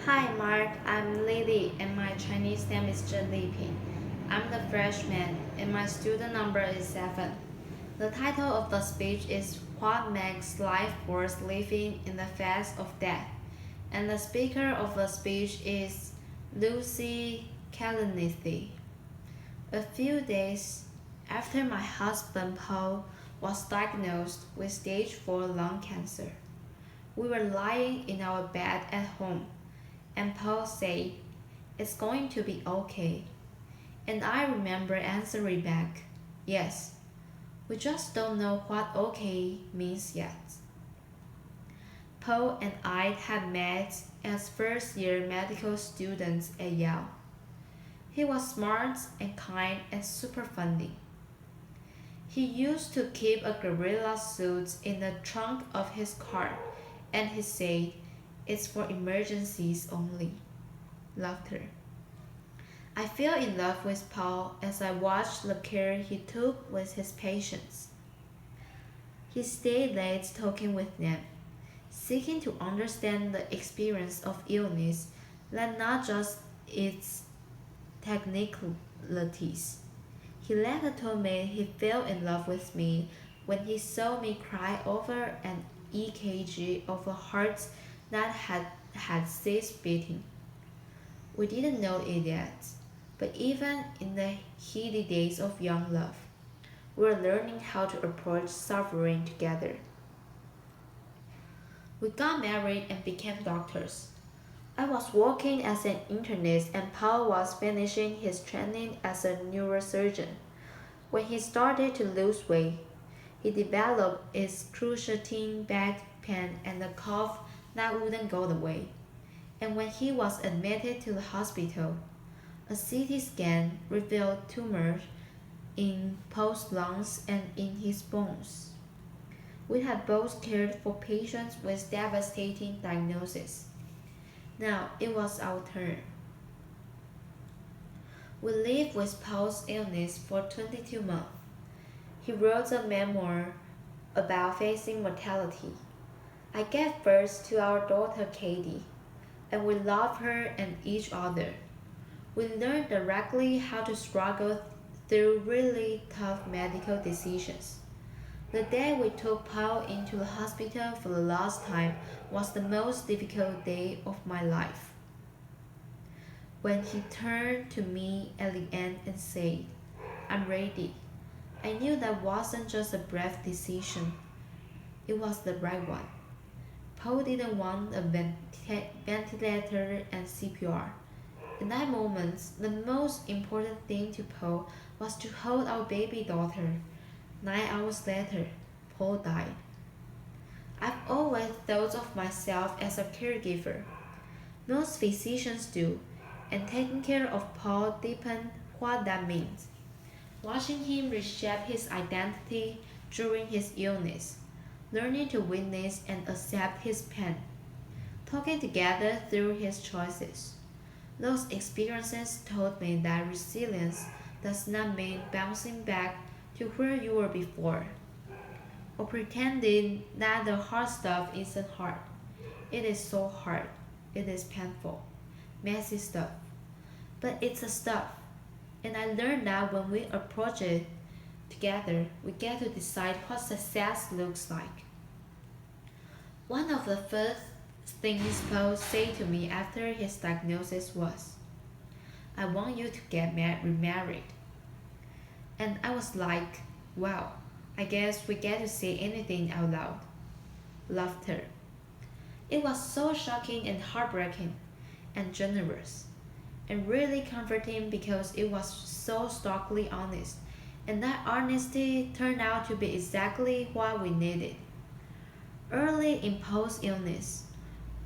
Hi Mark, I'm Lily and my Chinese name is Lipi. I'm the freshman and my student number is 7. The title of the speech is What Makes Life Worth Living in the Face of Death, and the speaker of the speech is Lucy Kalanithi. A few days after my husband Paul was diagnosed with stage 4 lung cancer, we were lying in our bed at home, and Paul said, "It's going to be okay." And I remember answering back, "Yes, we just don't know what okay means yet." Paul and I had met as first year medical students at Yale. He was smart and kind and super funny. He used to keep a gorilla suit in the trunk of his car, and he said, "It's for emergencies only." Laughter. I fell in love with Paul as I watched the care he took with his patients. He stayed late talking with them, seeking to understand the experience of illness, and not just its technicalities. He later told me he fell in love with me when he saw me cry over an EKG of a heart that had ceased beating. We didn't know it yet, but even in the heady days of young love, we were learning how to approach suffering together. We got married and became doctors. I was working as an internist and Paul was finishing his training as a neurosurgeon. When he started to lose weight, he developed excruciating back pain and a cough that wouldn't go away. And when he was admitted to the hospital, a CT scan revealed tumors in Paul's lungs and in his bones. We had both cared for patients with devastating diagnoses. Now it was our turn. We lived with Paul's illness for 22 months. He wrote a memoir about facing mortality. I gave birth to our daughter Katie, and we loved her and each other. We learned directly how to struggle through really tough medical decisions. The day we took Paul into the hospital for the last time was the most difficult day of my life. When he turned to me at the end and said, "I'm ready," I knew that wasn't just a brave decision, it was the right one. Paul didn't want a ventilator and CPR. In that moment, the most important thing to Paul was to hold our baby daughter. 9 hours later, Paul died. I've always thought of myself as a caregiver. Most physicians do, and taking care of Paul deepened what that means. Watching him reshape his identity during his illness, learning to witness and accept his pain, talking together through his choices. Those experiences taught me that resilience does not mean bouncing back to where you were before, or pretending that the hard stuff isn't hard. It is so hard. It is painful, messy stuff. But it's a stuff. And I learned that when we approach it together, we get to decide what success looks like. One of the first things Paul said to me after his diagnosis was, "I want you to get remarried." And I was like, wow, I guess we get to say anything out loud. Laughter. It was so shocking and heartbreaking and generous and really comforting because it was so starkly honest, and that honesty turned out to be exactly what we needed. Early in Paul's illness,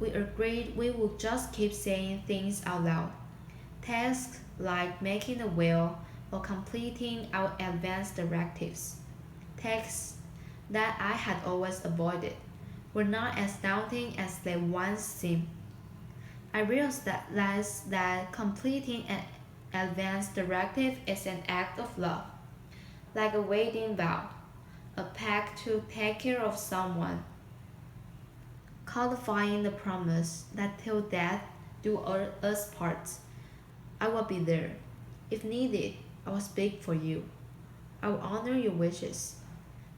we agreed we would just keep saying things out loud. Tasks like making a will or completing our advanced directives. Tasks that I had always avoided were not as daunting as they once seemed. I realized that completing an advanced directive is an act of love, like a wedding vow, a pact to take care of someone, codifying the promise that till death do us part. I will be there. If needed, I will speak for you. I will honor your wishes.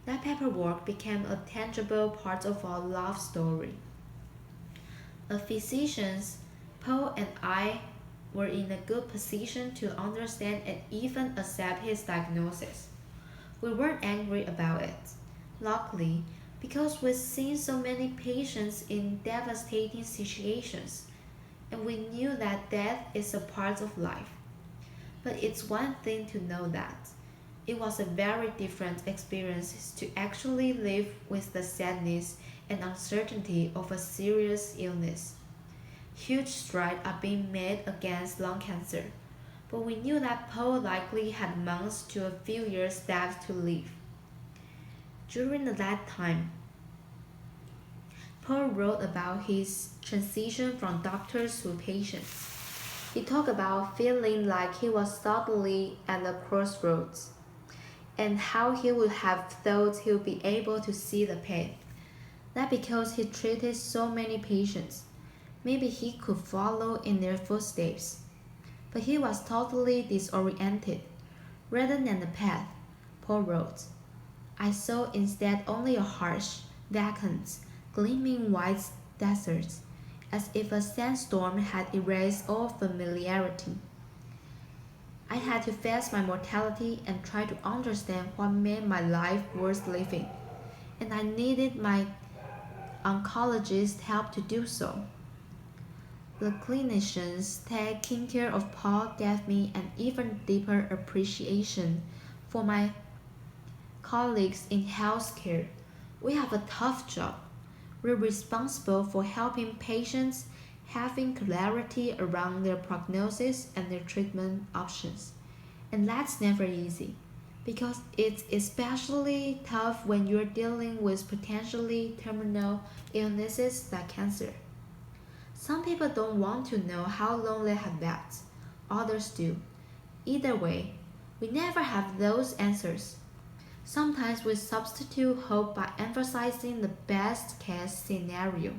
That paperwork became a tangible part of our love story. As physicians, Paul and I were in a good position to understand and even accept his diagnosis. We weren't angry about it. Luckily, because we've seen so many patients in devastating situations, and we knew that death is a part of life. But it's one thing to know that. It was a very different experience to actually live with the sadness and uncertainty of a serious illness. Huge strides are being made against lung cancer, but we knew that Paul likely had months to a few years left to live. During that time, Paul wrote about his transition from doctor to patient. He talked about feeling like he was suddenly at a crossroads, and how he would have thought he would be able to see the path. That because he treated so many patients, maybe he could follow in their footsteps. But he was totally disoriented. Rather than the path, Paul wrote, I saw instead only a harsh, vacant, gleaming white desert, as if a sandstorm had erased all familiarity. I had to face my mortality and try to understand what made my life worth living, and I needed my oncologist's help to do so. The clinicians taking care of Paul gave me an even deeper appreciation for my colleagues in healthcare. We have a tough job. We're responsible for helping patients having clarity around their prognosis and their treatment options. And that's never easy, because it's especially tough when you're dealing with potentially terminal illnesses like cancer. Some people don't want to know how long they have left, others do. Either way, we never have those answers. Sometimes we substitute hope by emphasizing the best case scenario.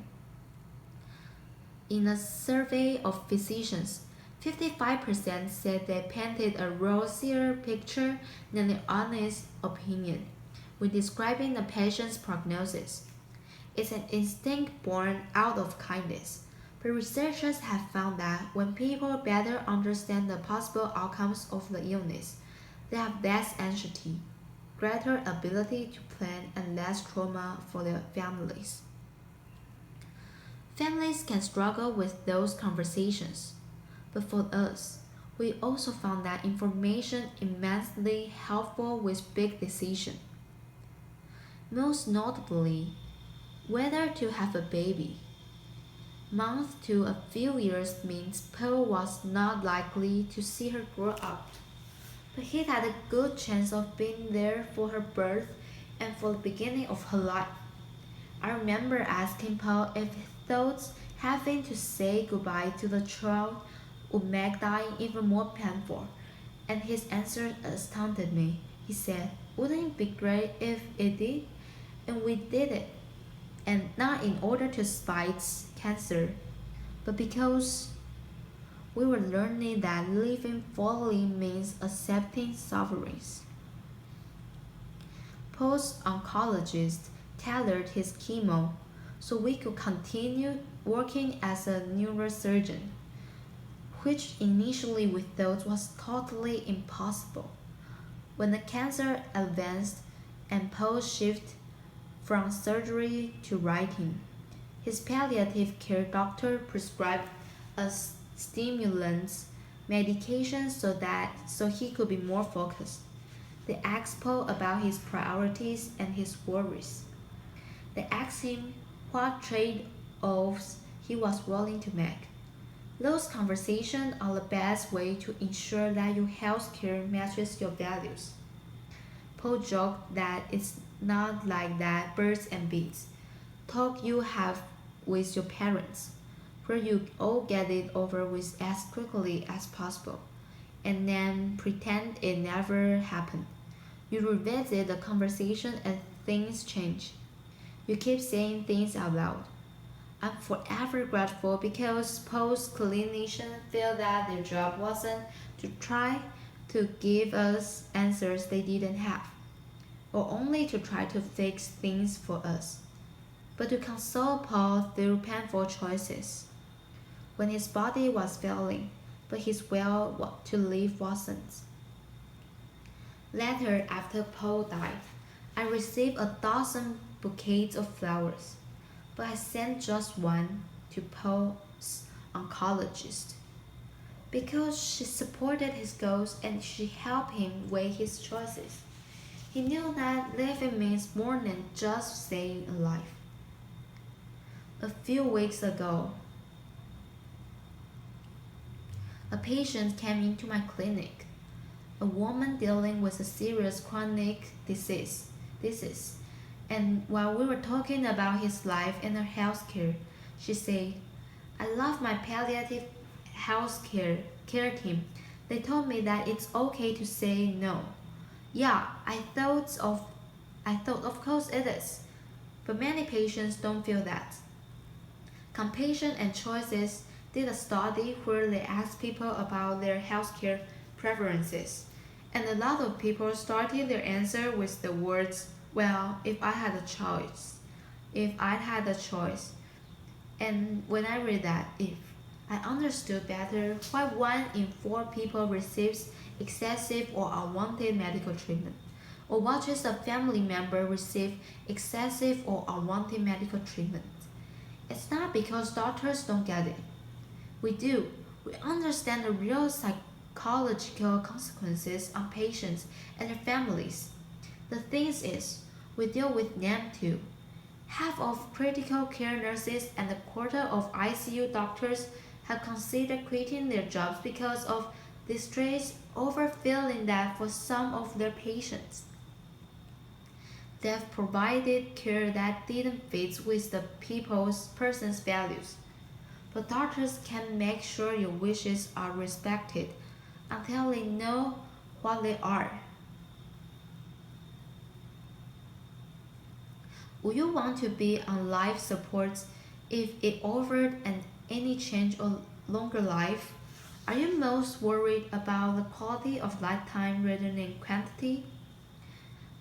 In a survey of physicians, 55% said they painted a rosier picture than an honest opinion when describing the patient's prognosis. It's an instinct born out of kindness, but researchers have found that when people better understand the possible outcomes of the illness, they have less anxiety, greater ability to plan, and less trauma for their families. Families can struggle with those conversations, but for us, we also found that information immensely helpful with big decisions. Most notably, whether to have a baby. Months to a few years means Pearl was not likely to see her grow up, but he had a good chance of being there for her birth and for the beginning of her life. I remember asking Paul if he thought having to say goodbye to the child would make dying even more painful, and his answer astounded me. He said, wouldn't it be great if it did? And we did it. And not in order to spite cancer, but because we were learning that living fully means accepting sufferings. Paul's oncologist tailored his chemo so we could continue working as a neurosurgeon, which initially we thought was totally impossible. When the cancer advanced and Paul shifted from surgery to writing, his palliative care doctor prescribed a stimulant medication so he could be more focused. They asked Paul about his priorities and his worries. They asked him what trade-offs he was willing to make. Those conversations are the best way to ensure that your healthcare matches your values. Paul joked that it's not like that birds and bees talk you have with your parents, where you all get it over with as quickly as possible, and then pretend it never happened. You revisit the conversation and things change. You keep saying things out loud. I'm forever grateful because post-clinicians feel that their job wasn't to try to give us answers they didn't have, or only to try to fix things for us, but to console Paul through painful choices. When his body was failing, but his will to live wasn't. Later, after Paul died, I received 1,000 bouquets of flowers, but I sent just one to Paul's oncologist because she supported his goals and she helped him weigh his choices. He knew that living means more than just staying alive. A few weeks ago, a patient came into my clinic, a woman dealing with a serious chronic disease. And while we were talking about his life and her health care, she said, I love my palliative care team. They told me that it's okay to say no. Yeah, I thought of course it is. But many patients don't feel that. Compassion and Choices did a study where they asked people about their healthcare preferences, and a lot of people started their answer with the words, well, if I had a choice. If I'd had a choice. And when I read that if, I understood better why 1 in 4 people receives excessive or unwanted medical treatment, or watches a family member receive excessive or unwanted medical treatment. It's not because doctors don't get it. We do. We understand the real psychological consequences on patients and their families. The thing is, we deal with them too. Half of critical care nurses and a quarter of ICU doctors have considered quitting their jobs because of distress over feeling that for some of their patients. They've provided care that didn't fit with the person's values. But doctors can make sure your wishes are respected until they know what they are. Would you want to be on life support if it offered any change or longer life? Are you most worried about the quality of lifetime rather than quantity?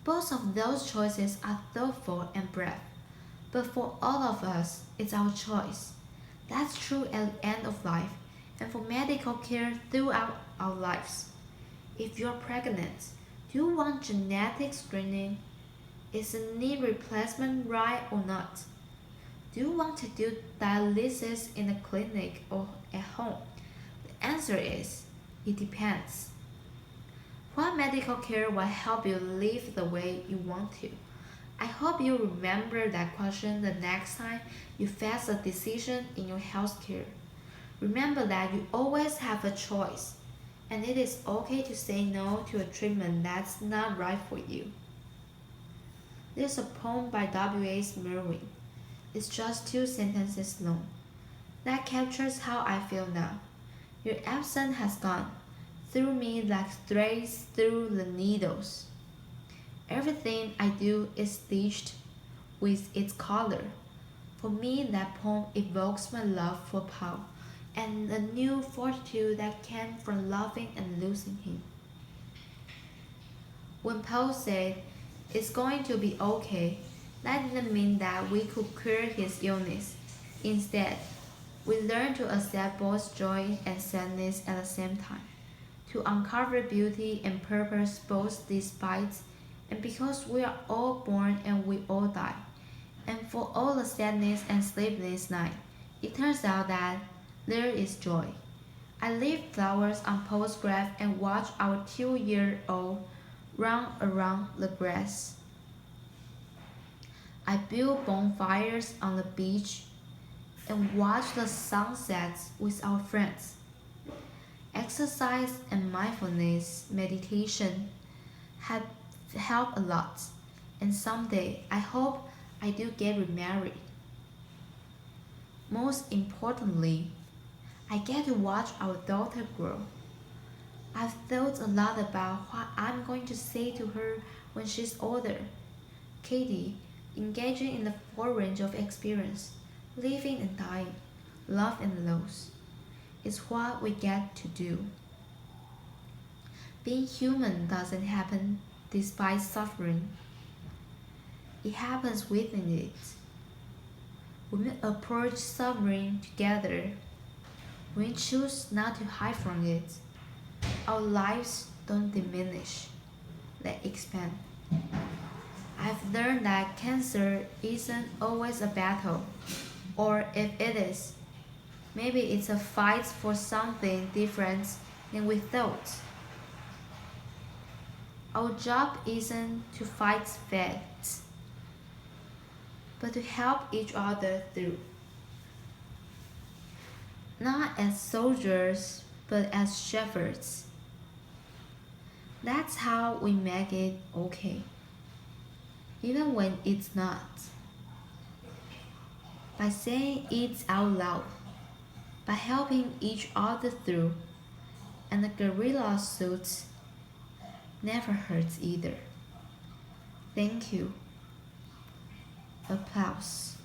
Both of those choices are thoughtful and brave, but for all of us, it's our choice. That's true at the end of life and for medical care throughout our lives. If you're pregnant, do you want genetic screening? Is a knee replacement right or not? Do you want to do dialysis in a clinic or at home? The answer is, it depends. What medical care will help you live the way you want to? I hope you remember that question the next time you face a decision in your healthcare. Remember that you always have a choice, and it is okay to say no to a treatment that's not right for you. There's a poem by W.H. Merwin. It's just 2 sentences long. That captures how I feel now. Your absence has gone through me like threads through the needles. Everything I do is stitched with its color. For me, that poem evokes my love for Paul and the new fortitude that came from loving and losing him. When Paul said, it's going to be okay, that didn't mean that we could cure his illness. Instead, we learned to accept both joy and sadness at the same time, to uncover beauty and purpose both despite and because we are all born and we all die. And for all the sadness and sleepless night, it turns out that there is joy. I leave flowers on Paul's grave and watch our 2-year-old run around the grass. I build bonfires on the beach and watch the sunsets with our friends. Exercise and mindfulness meditation have helped a lot, and someday I hope I do get remarried. Most importantly, I get to watch our daughter grow. I've thought a lot about what I'm going to say to her when she's older. Katie, engaging in the full range of experience, Living and dying, love and loss, is what we get to do. Being human doesn't happen despite suffering. It happens within it. When we approach suffering together, when we choose not to hide from it, our lives don't diminish, they expand. I've learned that cancer isn't always a battle, or if it is, maybe it's a fight for something different than we thought. Our job isn't to fight fate, but to help each other through. Not as soldiers, but as shepherds. That's how we make it okay, even when it's not. By saying it out loud, by helping each other through, and the guerrilla suits never hurts either. Thank you. Applause.